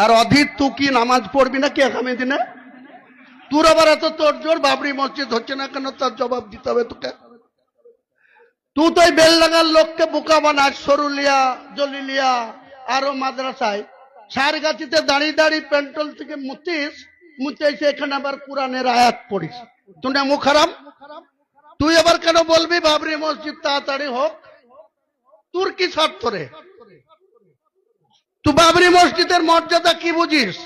আর অধীর তুই কি নামাজ পড়বি নাকি আগামী দিনে? তোর আবার এত তোর জোর বাবরি মসজিদ হচ্ছে না কেন, তার জবাব দিতে হবে তোকে। তুই তো বেলডাঙ্গার লোককে বোকা বানাস, সরুলিয়া, জলিলিয়া, আরো মাদ্রাসায় সারগাছিতে দাঁড়িয়ে দাঁড়িয়ে পেন্ট্রোল থেকে মুতিস, মুতে এসে এখানে আবার কোরআনের আয়াত পড়িস। তুই না মুখ হারাম। তুই আবার কেন বলবি বাবরি মসজিদ তাড়াতাড়ি হোক? তোর কি স্বার্থ রে? তুই বাবরি মসজিদের মর্যাদা কি বুঝিস?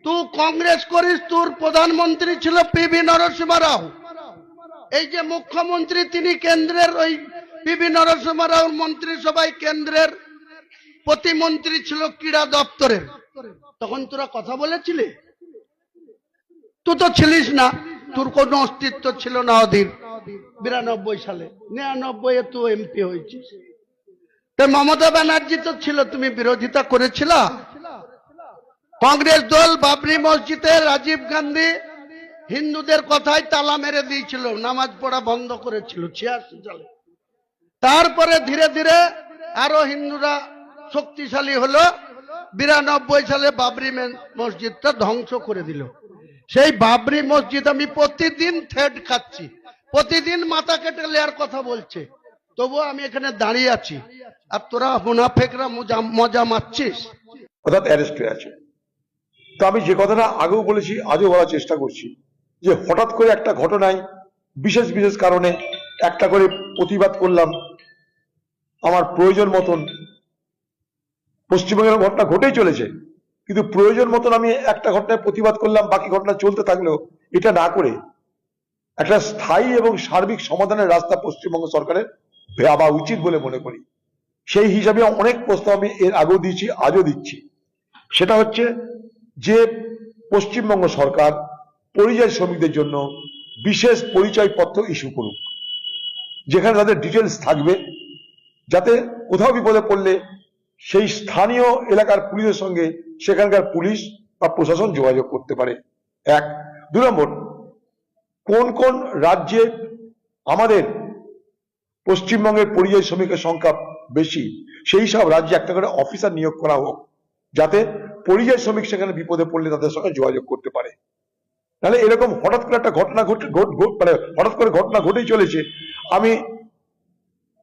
তুই কংগ্রেস করিস, তোর প্রধানমন্ত্রী ছিল পিভি নরসিংহ রাও। এই যে মুখ্যমন্ত্রী তিনি কেন্দ্রের ওই পিভি নরসিংহ রাওর মন্ত্রিসভায় কেন্দ্রের প্রতিমন্ত্রী ছিল ক্রীড়া দপ্তরের। তখন তোরা কথা বলেছিলি? তুই তো ছিলিস না, তোর কোন অস্তিত্ব ছিল না। অধীর 92 সালে, 99-এ তুই এমপি হয়েছিস। মমতা ব্যানার্জি তো ছিল, তুমি বিরোধিতা করেছিল। কংগ্রেস দল বাবরি মসজিদে রাজীব গান্ধী হিন্দুদের কথায় তালা মেরে দিয়েছিল, নামাজ পড়া বন্ধ করেছিল 86 সালে। তারপরে ধীরে ধীরে আরো হিন্দুরা শক্তিশালী হলো, 92 সালে বাবরি মসজিদটা ধ্বংস করে দিল। সেই বাবরি মসজিদ আমি প্রতিদিন থ্রেড খাচ্ছি, প্রতিদিন মাথা কেটে লেয়ার কথা বলছে, তবুও আমি এখানে দাঁড়িয়ে আছি। আর তোরা মুনাফেকরা মজা মারছিস। অর্থাৎ অ্যারেস্ট হয়ে আছে। তো আমি যে কথাটা আগেও বলেছি, আজও বলার চেষ্টা করছি, যে হঠাৎ করে একটা ঘটনায় বিশেষ বিশেষ কারণে একটা করে প্রতিবাদ করলাম, আমার প্রয়োজন মতন। পশ্চিমবঙ্গের ঘটনা ঘটেই চলেছে, কিন্তু প্রয়োজন মতন আমি একটা ঘটনায় প্রতিবাদ করলাম, বাকি ঘটনা চলতে থাকলেও এটা না করে একটা স্থায়ী এবং সার্বিক সমাধানের রাস্তা পশ্চিমবঙ্গ সরকারের ভাবা উচিত বলে মনে করি। সেই হিসাবে অনেক প্রস্তাব আমি এর আগেও দিয়েছি, আজও দিচ্ছি। সেটা হচ্ছে যে পশ্চিমবঙ্গ সরকার পরিযায়ী শ্রমিকদের জন্য বিশেষ পরিচয়পত্র ইস্যু করুক, যেখানে তাদের ডিটেলস থাকবে, যাতে কোথাও বিপদে পড়লে সেই স্থানীয় এলাকার পুলিশের সঙ্গে সেখানকার পুলিশ বা প্রশাসন যোগাযোগ করতে পারে। এক। 2 নম্বর, কোন কোন রাজ্যে আমাদের পশ্চিমবঙ্গের পরিযায়ী শ্রমিকের সংখ্যা বেশি, সেই সব রাজ্যে একটা করে অফিসার নিয়োগ করা হোক, যাতে পরিযায়ী শ্রমিক সেখানে বিপদে পড়লে তাদের সঙ্গে যোগাযোগ করতে পারে। তাহলে এরকম হঠাৎ করে একটা ঘটনা হঠাৎ করে ঘটনা ঘটেই চলেছে। আমি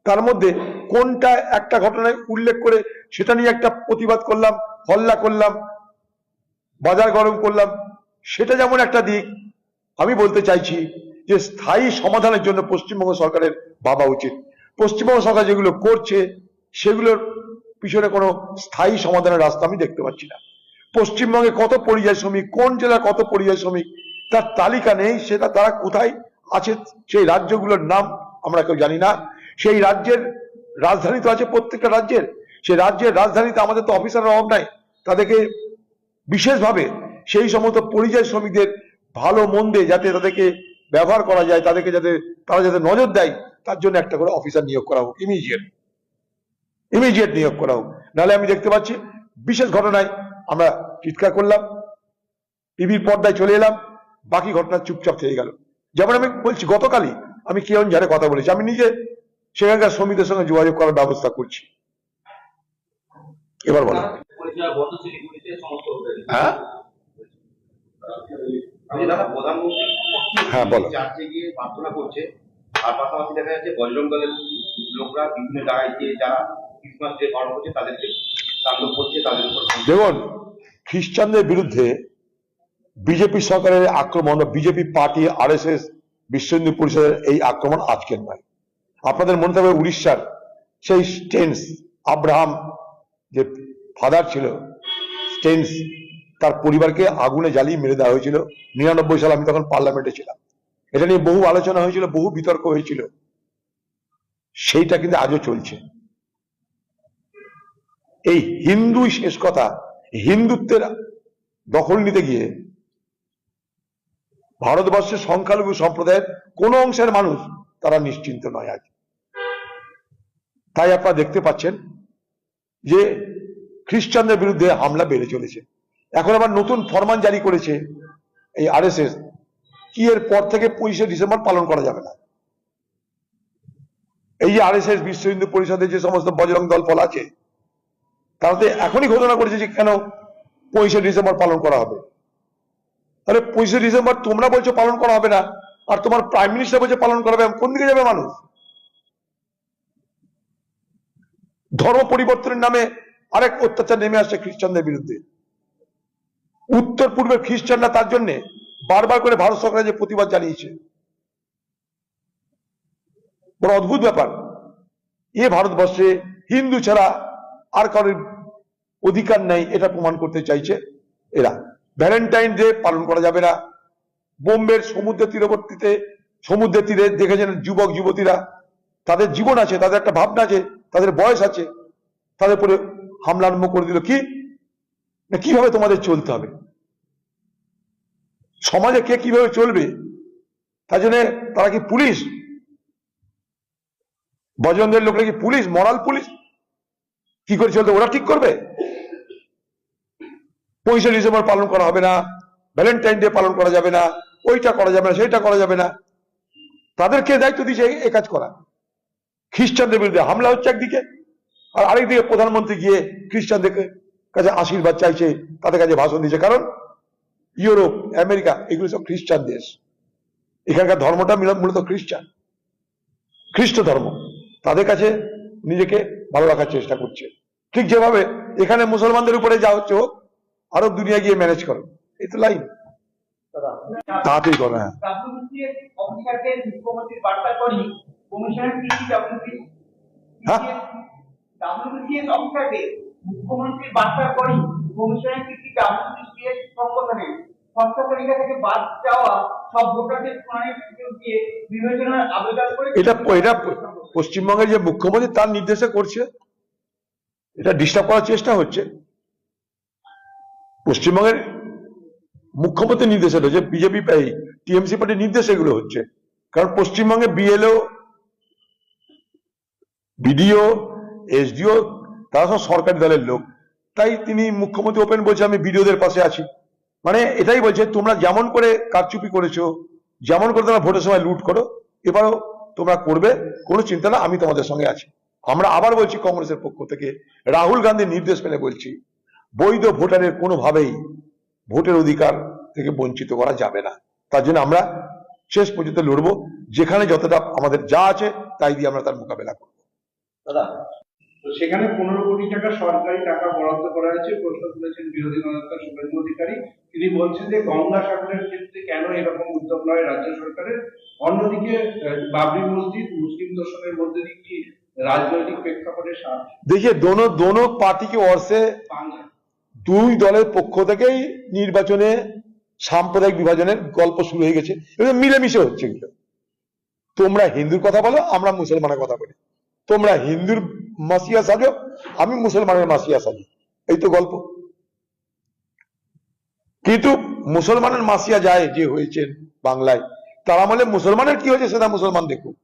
তার মধ্যে কোনটা একটা ঘটনায় উল্লেখ করে সেটা নিয়ে একটা প্রতিবাদ করলাম, হল্লা করলাম, বাজার গরম করলাম, সেটা যেমন একটা দিক। আমি বলতে চাইছি যে স্থায়ী সমাধানের জন্য পশ্চিমবঙ্গ সরকারের ভাবা উচিত। পশ্চিমবঙ্গ সরকার যেগুলো করছে সেগুলোর পিছনে কোনো স্থায়ী সমাধানের রাস্তা আমি দেখতে পাচ্ছি না। পশ্চিমবঙ্গে কত পরিযায়ী শ্রমিক, কোন জেলার কত পরিযায়ী শ্রমিক, তার তালিকা নেই। সেটা তারা কোথায় আছে, সেই রাজ্যগুলোর নাম আমরা কেউ জানি না। সেই রাজ্যের রাজধানী তো আছে প্রত্যেকটা রাজ্যের, সেই রাজ্যের রাজধানীতে আমাদের তো অফিসারের অভাব নাই। তাদেরকে বিশেষভাবে সেই সমস্ত পরিযায়ী শ্রমিকদের ভালো মন্দে যাতে তাদেরকে ব্যবহার করা যায়, তাদেরকে যাতে তারা যাতে নজর দেয়, তার জন্য একটা করে অফিসার নিয়োগ করা হোক, ইমিডিয়েট নিয়োগ করা হোক। নাহলে আমি দেখতে পাচ্ছি বিশেষ ঘটনায় আমরা চিৎকার করলাম, টিভির পর্দায় চলে এলাম, বাকি ঘটনা চুপচাপ থেকে গেল। যেমন আমি বলছি, গতকালই আমি কেওনঝাড়ে কথা বলেছি, আমি নিজে সেখানকার শ্রমিকদের সঙ্গে যোগাযোগ করার ব্যবস্থা করছি। এবার বলো। হ্যাঁ হ্যাঁ বলো। চার্চে গিয়ে প্রার্থনা করছে, আর পাশাপাশি দেখা যাচ্ছে বজরং দলের লোকরা বিভিন্ন জায়গায় গিয়ে যারা ক্রিসমাস ডে পালন করছে তাদেরকে তাণ্ডব করছে, তাদের উপর। দেখুন, খ্রিস্টানদের বিরুদ্ধে বিজেপি সরকারের আক্রমণ, বিজেপি পার্টি, আরএসএস, বিশ্ব হিন্দু পরিষদের এই আক্রমণ আজকের নয়। আপনাদের মনে থাকবে উড়িষ্যার সেই স্টেন্স, আব্রাহাম যে ফাদার ছিল স্টেন্স, তার পরিবারকে আগুনে জ্বালিয়ে মেরে দেওয়া হয়েছিল 99 সালে। আমি তখন পার্লামেন্টে ছিলাম, এটা নিয়ে বহু আলোচনা হয়েছিল, বহু বিতর্ক হয়েছিল। সেইটা কিন্তু আজও চলছে। এই হিন্দুই শেষ কথা, হিন্দুত্বের দখল নিতে গিয়ে ভারতবর্ষের সংখ্যালঘু সম্প্রদায়ের কোন অংশের মানুষ তারা নিশ্চিন্ত নয় আজ। তাই আপনারা দেখতে পাচ্ছেন যে খ্রিস্টানদের বিরুদ্ধে হামলা বেড়ে চলেছে। এখন আবার নতুন ফরমান জারি করেছে এই আরএসএস, কি এর পর থেকে 25শে ডিসেম্বর পালন করা যাবে না। এই যে আরএসএস, বিশ্ব হিন্দু পরিষদের যে সমস্ত বজরং দল ফল আছে, তারা তো এখনই ঘোষণা করেছে যে কেন 25শে ডিসেম্বর পালন করা হবে। তাহলে 25শে ডিসেম্বর তোমরা বলছো পালন করা হবে না, আর তোমার প্রাইম মিনিস্টার বলছে পালন করা হবে, কোন দিকে যাবে মানুষ? ধর্ম পরিবর্তনের নামে আরেক অত্যাচার নেমে আসছে খ্রিস্টানদের বিরুদ্ধে। উত্তর পূর্বের খ্রিস্টানরা তার জন্য বারবার করে ভারত সরকারের যে প্রতিবাদ জানিয়েছে। বড় অদ্ভুত ব্যাপার, এ ভারতবর্ষে হিন্দু ছাড়া আর কারোর অধিকার নেই এটা প্রমাণ করতে চাইছে এরা। ভ্যালেন্টাইন ডে পালন করা যাবে না। বোম্বের সমুদ্র তীরবর্তীতে সমুদ্রের তীরে দেখেছেন যুবক যুবতীরা, তাদের জীবন আছে, তাদের একটা ভাবনা আছে, তাদের বয়স আছে, তাদের উপরে হামলা আরম্ভ করে দিল। কি না, কিভাবে তোমাদের চলতে হবে, সমাজে কে কিভাবে চলবে, তার জন্য তারা কি পুলিশ? বজরঙ্গের লোকরা কি পুলিশ, মরাল পুলিশ? কি করে চলতে ওরা ঠিক করবে? 25শে ডিসেম্বর পালন করা হবে না, ভ্যালেন্টাইন ডে পালন করা যাবে না, ওইটা করা যাবে না, সেইটা করা যাবে না। তাদেরকে দায়িত্ব দিয়েছে এ কাজ করা। খ্রিস্টানদের বিরুদ্ধে হামলা হচ্ছে একদিকে, আর আরেকদিকে প্রধানমন্ত্রী গিয়ে খ্রিস্টানদের কাছে আশীর্বাদ চাইছে, তাদের কাছে ভাষণ দিচ্ছে। কারণ ইউরোপ, আমেরিকা এগুলো সব খ্রিস্টান দেশ, এখানকার ধর্মটা মূলত খ্রিস্টান, খ্রিস্ট ধর্ম। তাদের কাছে নিজেকে ভালো রাখার চেষ্টা করছে। ঠিক যেভাবে এখানে মুসলমানদের উপরে যা হচ্ছে হোক, আরব দুনিয়া গিয়ে ম্যানেজ করো, এই তো লাইন। তাড়াতাড়ি করো। হ্যাঁ, অফিসারদের মুখ্যমন্ত্রীর বার্তা করি কমিশনের ডাব্লিউবিসিএস অফিসারদের মুখ্যমন্ত্রীর বার্তা করি কমিশনের ডাব্লিউবিসিএস সংগঠনের ষষ্ঠ তালিকা থেকে বাদ যাওয়া সব ভোটারদের শুনানির সুযোগ দিয়ে বিবেচনার আবেদন করে। এটা পশ্চিমবঙ্গের যে মুখ্যমন্ত্রী তার নির্দেশে করছে, এটা ডিস্টার্ব করার চেষ্টা হচ্ছে। পশ্চিমবঙ্গের মুখ্যমন্ত্রীর নির্দেশে রয়েছে, বিজেপি টিএমসি পার্টির নির্দেশে এগুলো হচ্ছে। কারণ পশ্চিমবঙ্গে বিএলও, বিডিও, এসডিও তারা সব সরকারি দলের লোক, তাই তিনি মুখ্যমন্ত্রী ওপেন বলছে আমি বিডিওদের পাশে আছি। মানে এটাই বলছে তোমরা যেমন করে কারচুপি করেছো, যেমন করে তোমরা ভোটের সময় লুট করো, এবারও তোমরা করবে, কোনো চিন্তা না, আমি তোমাদের সঙ্গে আছি। আমরা আবার বলছি কংগ্রেসের পক্ষ থেকে, রাহুল গান্ধীর নির্দেশ মেনে বলছি, বৈধ ভোটারের কোনোভাবেই ভোটের অধিকার থেকে বঞ্চিত করা যাবে না। তার জন্য আমরা শেষ পর্যন্ত লড়বো, যেখানে যতটা আমাদের যা আছে তাই দিয়ে আমরা তার মোকাবেলা করবো। দাদা, তো সেখানে 15 কোটি টাকা সরকারি টাকা বরাদ্দ করা হয়েছে। প্রশ্ন তুলেছেন বিরোধী দলনেতা শুভেন্দু অধিকারী। তিনি বলছেন যে গঙ্গাসাগরের ক্ষেত্রে কেন এরকম উদ্যোগ নয় রাজ্য সরকারের। অন্যদিকে বাবরি মসজিদ মুসলিম দর্শনের মধ্যে দিয়ে কি রাজনৈতিক প্রেক্ষাপটে देखिए दोनों पार्टी की ओर से বাংলা দুই দলের পক্ষ থেকেই নির্বাচনে সাম্প্রদায়িক বিভাজনের গল্প শুরু হয়ে গেছে, মিলেমিশে হচ্ছে এগুলো। তোমরা হিন্দুর কথা বলো, আমরা মুসলমানের কথা বলি, তোমরা হিন্দুর মাসিয়া সাজো, আমি মুসলমানের মাসিয়া সাজি, এই তো গল্প। কিন্তু মুসলমানের মাসিয়া যায় যে হয়েছেন বাংলায়, তারা বলে মুসলমানের কি হয়েছে সেটা মুসলমান দেখুক।